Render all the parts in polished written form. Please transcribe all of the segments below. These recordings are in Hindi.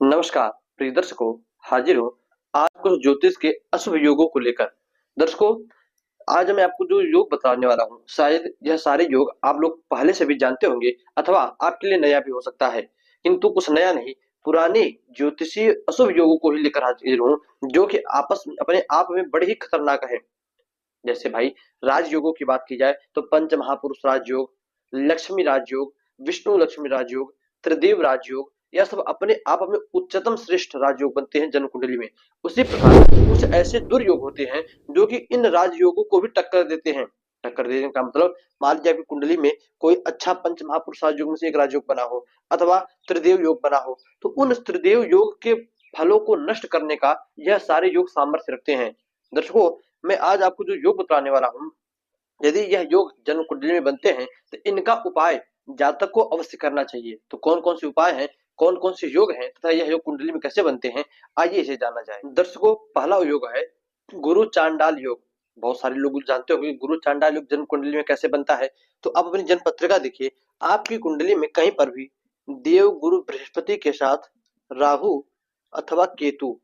नमस्कार प्रिय दर्शकों, हाजिर हूँ आज कुछ ज्योतिष के अशुभ योगों को लेकर। दर्शकों, आज मैं आपको जो योग बताने वाला हूँ, शायद यह सारे योग आप लोग पहले से भी जानते होंगे अथवा आपके लिए नया भी हो सकता है, किंतु कुछ नया नहीं, पुराने ज्योतिषीय अशुभ योगों को ही लेकर हाजिर हूँ, जो कि आपस में अपने आप में बड़े ही खतरनाक है। जैसे भाई, राजयोगों की बात की जाए तो पंच महापुरुष राजयोग, लक्ष्मी राजयोग, विष्णु लक्ष्मी राजयोग, त्रिदेव राजयोग, यह सब अपने आप में उच्चतम श्रेष्ठ राजयोग बनते हैं जन्म कुंडली में। उसी प्रकार कुछ ऐसे दुर्योग होते हैं जो कि इन राजयोगों को भी टक्कर देते हैं। टक्कर देने का मतलब, मान लीजिए आपकी कुंडली में कोई अच्छा पंच महापुरुष राजयोग में से एक राजयोग बना हो अथवा त्रिदेव योग बना हो, तो उन त्रिदेव योग के फलों को नष्ट करने का यह सारे योग सामर्थ्य रखते हैं। दर्शकों, मैं आज आपको जो योग बताने वाला हूँ, यदि यह योग जन्म कुंडली में बनते हैं तो इनका उपाय जातक को अवश्य करना चाहिए। तो कौन कौन से उपाय हैं, कौन कौन से योग हैं तथा यह योग कुंडली में कैसे बनते हैं, आइए इसे जाना जाए। दर्शकों, पहला योग है गुरु चांडाल योग। बहुत सारे लोग जानते होंगे गुरु चांडाल योग जन्म कुंडली में कैसे बनता है। तो आप अपनी जन्म पत्रिका देखिए, आपकी कुंडली में कहीं पर भी देव गुरु बृहस्पति के साथ राहु अथवा केतु,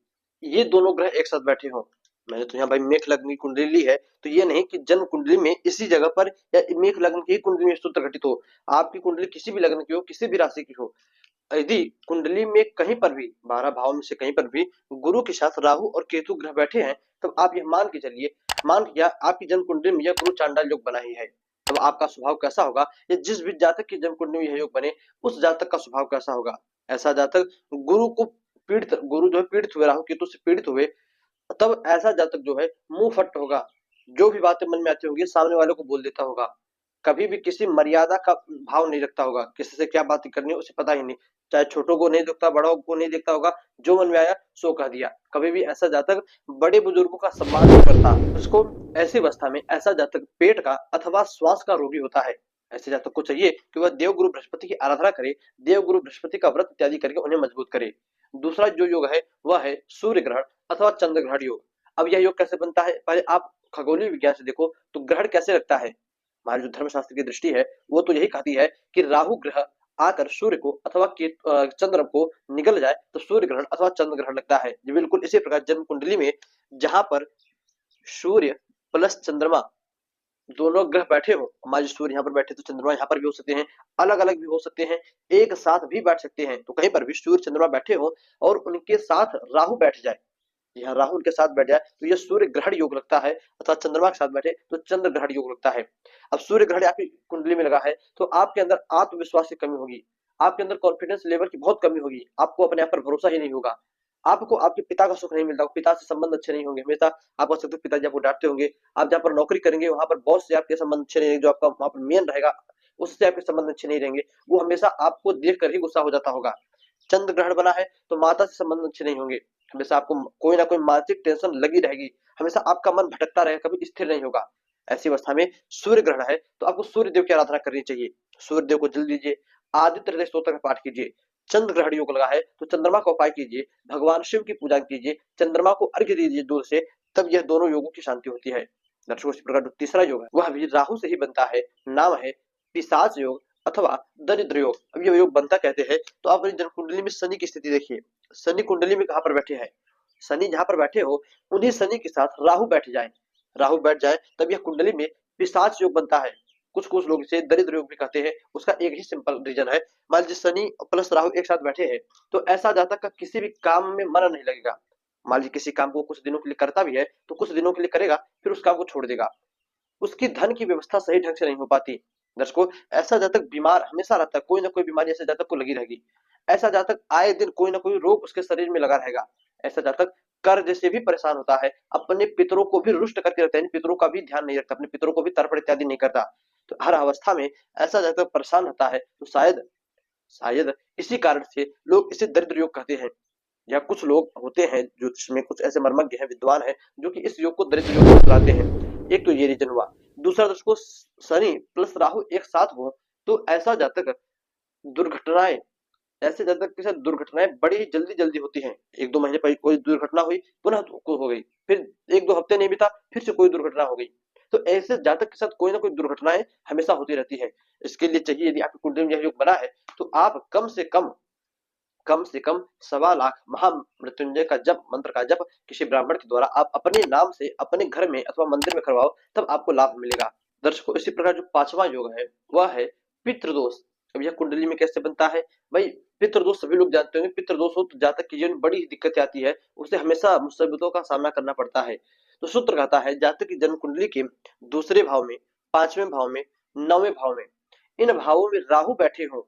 ये दोनों ग्रह एक साथ बैठे हों। मैंने तो यहाँ भाई मेष लग्न की कुंडली ली है, तो ये नहीं कि जन्म कुंडली में इसी जगह पर या मेष लग्न की कुंडली में सूत्र घटित हो। आपकी कुंडली किसी भी लग्न की हो, किसी भी राशि की हो, यदि कुंडली में कहीं पर भी 12 भाव में से कहीं पर भी गुरु के साथ राहु और केतु ग्रह बैठे हैं, तब आप यह मान के चलिए, मान लिया आपकी जन्म कुंडली में यह गुरु चांडाल योग बना ही है, तब आपका स्वभाव कैसा होगा, या जिस भी जातक की जन्म कुंडली में यह योग बने उस जातक का स्वभाव कैसा होगा। ऐसा जातक गुरु को पीड़ित, गुरु जो है पीड़ित हुए, राहु केतु से पीड़ित हुए, तब ऐसा जातक जो है मुंह फट होगा, जो भी बातें मन में आती होंगी सामने वाले को बोल देता होगा, कभी भी किसी मर्यादा का भाव नहीं रखता होगा, किसी से क्या बातें करनी है उसे पता ही नहीं, चाहे छोटों को नहीं देखता, बड़ों को नहीं देखता होगा, जो मन में आया सो कह दिया। कभी भी ऐसा जातक बड़े बुजुर्गों का सम्मान नहीं करता। उसको ऐसी अवस्था में ऐसा जातक पेट का अथवा श्वास का रोगी होता है। ऐसे जातक को चाहिए कि वह देवगुरु बृहस्पति की आराधना करे, देवगुरु बृहस्पति का व्रत इत्यादि करके उन्हें मजबूत करे। दूसरा जो योग है वह है सूर्य ग्रहण अथवा चंद्र ग्रहण योग। अब यह योग कैसे बनता है, पहले आप खगोलीय विज्ञान से देखो तो ग्रहण कैसे लगता है। हमारी जो धर्मशास्त्र की दृष्टि है वो तो यही कहती है कि राहु ग्रह आकर सूर्य को अथवा चंद्र को निगल जाए तो सूर्य ग्रहण अथवा चंद्र ग्रहण लगता है। बिल्कुल इसी प्रकार जन्म कुंडली में जहां पर सूर्य प्लस चंद्रमा दोनों ग्रह बैठे हो, हमारे सूर्य यहाँ पर बैठे तो चंद्रमा यहाँ पर भी हो सकते हैं, अलग अलग भी हो सकते हैं, एक साथ भी बैठ सकते हैं, तो कहीं पर भी सूर्य चंद्रमा बैठे हो और उनके साथ राहु बैठ जाए, यहाँ राहु उनके साथ बैठ जाए तो यह सूर्य ग्रहण योग लगता है, अथवा चंद्रमा के साथ बैठे तो चंद्र ग्रहण योग लगता है। अब सूर्य ग्रहण आपकी कुंडली में लगा है तो आपके अंदर आत्मविश्वास की कमी होगी, आपके अंदर कॉन्फिडेंस लेवल की बहुत कमी होगी, आपको अपने आप पर भरोसा ही नहीं होगा, आपको आपके पिता का सुख नहीं मिलता, पिता से संबंध अच्छे नहीं होंगे, हमेशा आप कह सकते हो पिताजी आपको डांटते होंगे, आप जहाँ पर नौकरी करेंगे वहां पर बॉस से आपके संबंध अच्छे नहीं रहेंगे, जो आपका वहां पर मेन रहेगा उससे आपके संबंध अच्छे नहीं रहेंगे, वो हमेशा आपको देख कर ही गुस्सा हो जाता होगा। चंद्र ग्रहण बना है तो माता से संबंध अच्छे नहीं होंगे, हमेशा आपको कोई ना कोई मानसिक टेंशन लगी रहेगी, हमेशा आपका मन भटकता रहेगा, कभी स्थिर नहीं होगा। ऐसी अवस्था में सूर्य ग्रहण है तो आपको सूर्य देव की आराधना करनी चाहिए, सूर्य देव को जल दीजिए, आदित्य हृदय स्तोत्र का पाठ कीजिए। चंद्र ग्रहण योग लगा है तो चंद्रमा का उपाय कीजिए, भगवान शिव की पूजा कीजिए, चंद्रमा को अर्घ्य दीजिए दूर से, तब यह दोनों योगों की शांति होती है। दर्शकों, इस प्रकार जो तीसरा योग है वह भी राहु से ही बनता है, नाम है पिशाच योग अथवा दरिद्र योग। अब ये योग बनता कहते हैं तो आप जन्म कुंडली में शनि की स्थिति देखिए, शनि कुंडली में कहां पर बैठे हैं, शनि जहां पर बैठे हो उन्हीं शनि के साथ राहु बैठ जाए, राहु बैठ जाए तब यह कुंडली में पिशाच योग बनता है। कुछ कुछ लोग इसे दरिद्र योग भी कहते हैं, उसका एक ही सिंपल रीजन है, मान लीजिए शनि प्लस राहु एक साथ बैठे हैं तो ऐसा जातक का किसी भी काम में मन नहीं लगेगा। मान लीजिए किसी काम को कुछ दिनों के लिए करता भी है तो कुछ दिनों के लिए करेगा फिर उस काम को छोड़ देगा, उसकी धन की व्यवस्था सही ढंग से नहीं हो पाती। दर्शकों, ऐसा जातक बीमार हमेशा रहता है, कोई ना कोई बीमारी ऐसे जातक को लगी रहेगी, ऐसा जातक आए दिन कोई ना कोई रोग उसके शरीर में लगा रहेगा, ऐसा जातक कर्ज से भी परेशान होता है, अपने पितरों को भी रुष्ट करके रखता है, पितरों का भी ध्यान नहीं रखता, अपने पितरों को भी तर्पण इत्यादि नहीं करता, तो हर अवस्था में ऐसा जातक परेशान रहता है, तो शायद शायद इसी कारण से लोग इसे दरिद्र योग कहते हैं। या कुछ लोग होते हैं ज्योतिष में कुछ ऐसे मर्मज्ञ हैं, विद्वान हैं, जो कि इस योग को दरिद्र योग बताते हैं। एक तो ये रीजन हुआ। दूसरा, दोस्तों, शनि प्लस राहु एक साथ हो तो ऐसा जातक दुर्घटनाएं, ऐसे जातक के साथ दुर्घटनाएं बड़ी ही जल्दी जल्दी होती हैं। एक दो महीने पहले कोई दुर्घटना हुई, पुनः हो गई, फिर एक दो हफ्ते नहीं बीता फिर से कोई दुर्घटना हो गई, तो ऐसे जातक के साथ कोई ना कोई दुर्घटनाएं हमेशा होती रहती है। इसके लिए चाहिए, यदि आपकी कुंडली में यह योग बना है तो आप कम से कम कम से कम 1.25 लाख महामृत्युंजय का जप मंत्र का जप किसी ब्राह्मण के द्वारा आप अपने नाम से अपने घर में अथवा मंदिर में करवाओ, तब आपको लाभ मिलेगा। दर्शकों, इसी प्रकार जो 5वां योग है वह है पितृदोष। अब यह कुंडली में कैसे बनता है भाई? पितृदोष सभी लोग जानते होंगे। पितृदोष हो तो जातक की जीवन में बड़ी दिक्कत आती है, उसे हमेशा मुसीबतों का सामना करना पड़ता है। तो सूत्र कहता है जातक की जन्म कुंडली के दूसरे भाव में, 5वें भाव में, 9वें भाव में, इन भावों में राहु बैठे हों,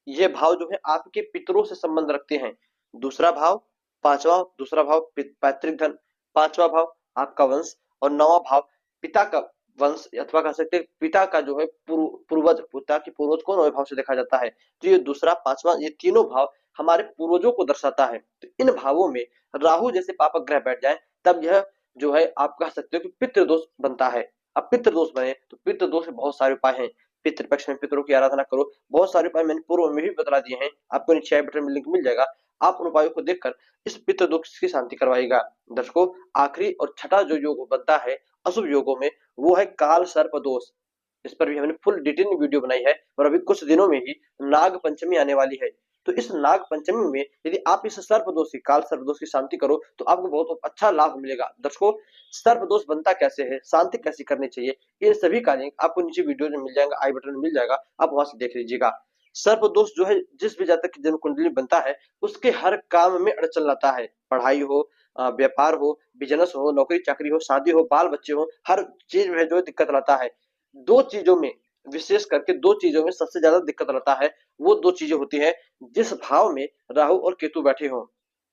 ये भाव जो है आपके पितरों से संबंध रखते हैं। दूसरा भाव, 5वां दूसरा भाव पैतृक धन, 5वां भाव आपका वंश और 9वां भाव पिता का वंश अथवा कह सकते हैं पिता का जो है पूर्वज, पिता की पूर्वज को 9वें भाव से देखा जाता है। तो ये दूसरा, 5वां, ये तीनों भाव हमारे पूर्वजों को दर्शाता है। तो इन भावों में राहु जैसे पापक ग्रह बैठ जाए तब यह जो है आप कह सकते हो कि पितृदोष बनता है। अब पितृदोष बने तो पितृदोष के बहुत सारे उपाय हैं। पितृपक्ष में पितरों की आराधना करो, बहुत सारे उपाय मैंने पूर्व में भी बता दिए हैं, आपको नीचे आई बटन में लिंक मिल जाएगा। आप उन उपायों को देखकर इस पितृदोष की शांति करवाइएगा। दर्शकों, आखिरी और छठा जो योग बनता है अशुभ योगों में वो है काल सर्प दोष। इस पर भी हमने फुल डिटेल वीडियो बनाई है और अभी कुछ दिनों में ही नाग पंचमी आने वाली है। तो इस नाग पंचमी में यदि आप इस सर्प दोष की, काल सर्प दोष की शांति करो तो आपको बहुत अच्छा लाभ मिलेगा। दर्शकों, सर्प दोष बनता कैसे है, शांति कैसे करनी चाहिए, ये सभी का लिंक आपको नीचे वीडियो में मिल जाएगा, आई बटन में मिल जाएगा, आप वहां से देख लीजिएगा। सर्प दोष जो है जिस भी जातक की जन्म कुंडली बनता है उसके हर काम में अड़चन लाता है। पढ़ाई हो, व्यापार हो, बिजनेस हो, नौकरी चाकरी हो, शादी हो, बाल बच्चे हो, हर चीज में जो दिक्कत लाता है। दो चीजों में, विशेष करके दो चीजों में सबसे ज्यादा दिक्कत रहता है। वो दो चीजें होती है जिस भाव में राहु और केतु बैठे हों।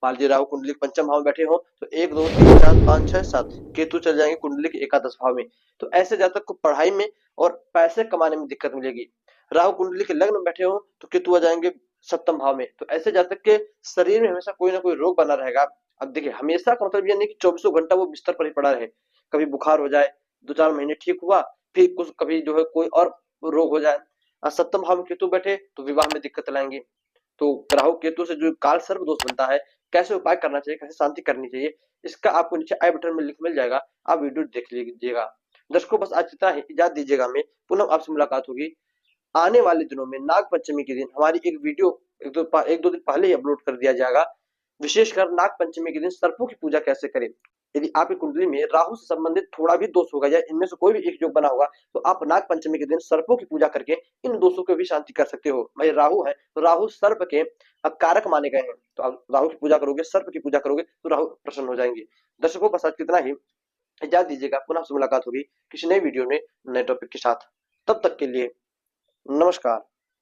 मान लीजिए राहु कुंडली के पंचम भाव में बैठे हों तो 1 2 3 4 5 6 7 केतु चल जाएंगे कुंडली के एकादश भाव में। तो ऐसे जातक को पढ़ाई में और पैसे कमाने में दिक्कत मिलेगी। राहु कुंडली के लग्न में बैठे हों तो केतु आ जाएंगे सप्तम भाव में। तो ऐसे जातक के शरीर में हमेशा कोई ना कोई रोग बना रहेगा। अब देखिए, हमेशा का मतलब ये नहीं कि 24 घंटा वो बिस्तर पर ही पड़ा रहे। कभी बुखार हो जाए, 2 4 महीने ठीक हुआ, फिर कुछ कभी जो है कोई और रोग हो जाए। सप्तम भाव में केतु बैठे तो विवाह में दिक्कत लाएंगे। तो राहु केतु से जो काल सर्प दोष बनता है, कैसे उपाय करना चाहिए, कैसे शांति करनी चाहिए, इसका आपको नीचे आई बटन में लिंक मिल जाएगा, आप वीडियो देख लीजिएगा। दर्शकों, बस आज इतना ही, इजाजत दीजिएगा, मैं पुनः आपसे मुलाकात होगी आने वाले दिनों में। नाग पंचमी के दिन हमारी एक वीडियो एक दो दिन पहले ही अपलोड कर दिया जाएगा। विशेषकर नाग पंचमी के दिन सर्पों की पूजा कैसे करें। यदि आपकी कुंडली में राहु से संबंधित थोड़ा भी दोष होगा या इनमें से कोई भी एक योग बना होगा तो आप नाग पंचमी के दिन सर्पों की पूजा करके इन दोषों को भी शांति कर सकते हो। भाई राहु है तो राहु सर्प के अब कारक माने गए हैं, तो आप राहु की पूजा करोगे, सर्प की पूजा करोगे तो राहु प्रसन्न हो जाएंगे। दर्शकों, बस आज कितना ही, इजाजत दीजिएगा, पुनः आपसे मुलाकात होगी किसी नई वीडियो में नए टॉपिक के साथ। तब तक के लिए नमस्कार।